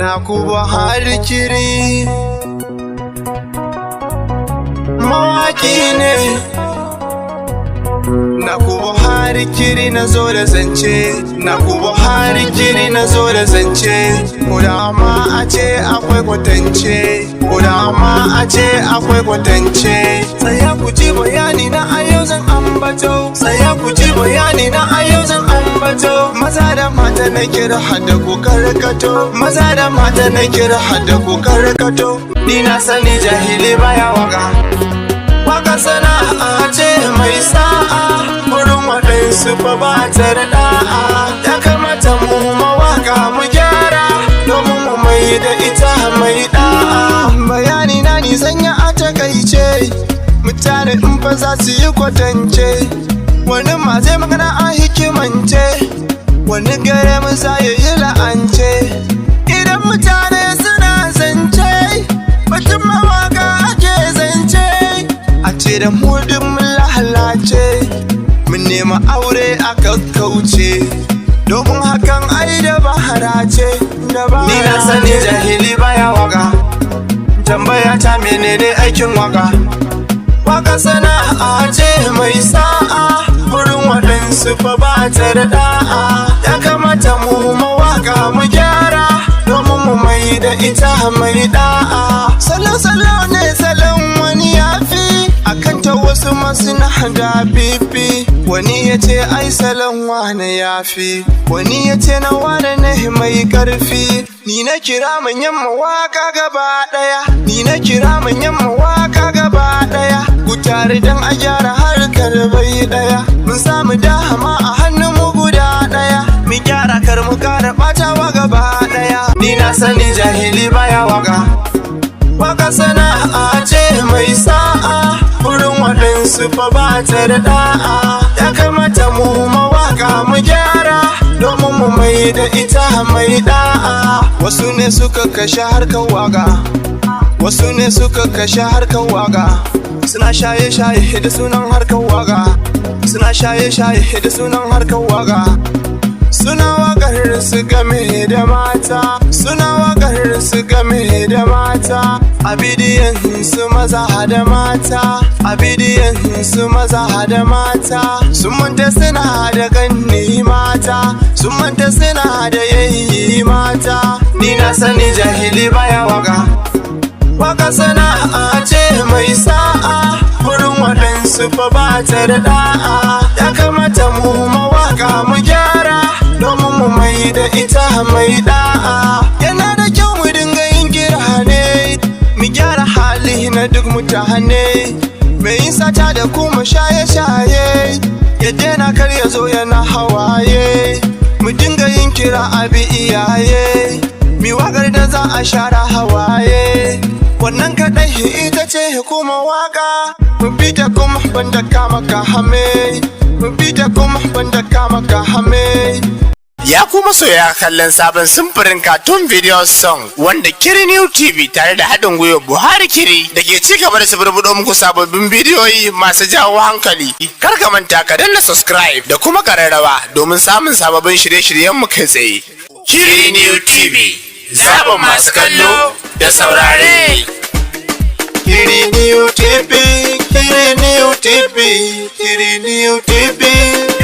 Nakuba Harikiri mawaki ne. Nakuba Harikiri na zo da zance, Nakuba Harikiri na zo da zance. Koda ma a ce akwai kwatance, koda ma a ce akwai kwatance. Tsaya ku ji bayani na a yau zan ambato, tsaya ku ji bayani na a yau zan ambato. Maza da mata na kira hada ku karkato, maza da mata na kira hada ku karkato. Ni na sani jahili baya waka, waka sana'a ce mai sa'a, wurin waɗansu fa ba ta da ɗa'a. Ya kamata mu mawaka mu gyara, domin mu mai da ita mai ɗa'a. Bayani na ni sanya a takaice, mutane in fa za su yi kwatance. Wani ma zai magana a hikimance, wani gare mu za ya yi la'ance. Idan mutane suna zance, batun mawaka ake zance. A ce da mu duk mun lalace, mun nema aure a kakkauce, domin hakan ai da bahara ce. Ni na sani jahili baya waka, tambaya ta menene aikin waka. Waka sana'a ce mai sa'a, wurin waɗansu fa ba ta da ɗa'a. Ya kamata mu mawaka mu gyara, domin mu mai da ita mai ɗa'a. Salo-salo ne salon wani yafi, akan ta wasu masu na da fifi. Wani ya ce ai salon wane yafi, wani ya ce na wane na mai karfi. Ni na kira manyan mawaka gaba ɗaya, ni na kira manyan mawaka gaba ɗaya. Ku tare don a gyara harkar bai ɗaya, mun samu dama a hannun mu guda ɗaya. Mu gyara kar mu kara ɓatawa gaba ɗaya. Ni na sani jahili baya waka, waka sana'a ce mai sa'a, wurin waɗansu fa ba ta da ɗa'a. Ya kamata mu mawaka mu gyara, domin mu mai da ita mai ɗa'a. Wasu ne suka kashe harkar waka, wasu ne suka kashe harkar waka. Suna shaye-shaye da sunan harkar waka, suna shaye-shaye da sunan harkar waka. Suna wakar su game da mata, suna wakar su game da mata. A bidiyon su maza da mata, a bidiyon su maza da mata. Sun manta suna da ganni mata, sun manta suna da yayi mata. Ni na sani jahili baya waka, waka sana'a ce mai sa'a, wurin waɗansu fa ba ta da ɗa'a. Ya kamata mu mawaka mu gyara, domin mu mai da ita mai ɗa'a. Yana da kyau mu dinga yin kira ne, mu gyara hali na duk mutane. Mai yin sata da kuma shaye-shaye, ya daina kar ya zo yana hawaye. Mu dinga yin kira abi iyaye, mi wakar da za a share hawaye. Wannan kaɗai ita ce kuma waka, mu fita kuma banda kama kahame, mu fita kuma banda kama kahame. Ya kuma soya kallon sabon simfirin cartoon video song wanda Kiri New TV tare da haɗin gwiwa Buhari Kiri da ke ci gaba da suburbuɗo muku sababbin bidiyoyi masu jawo hankali. Kar ka manta ka danna subscribe da kuma kararrawa domin samun sababbin shirye-shiryen mu kai tsaye. Kiri New TV, zaɓin masu kallo da saurare. Kiri New TV, Kiri New TV, Kiri New TV.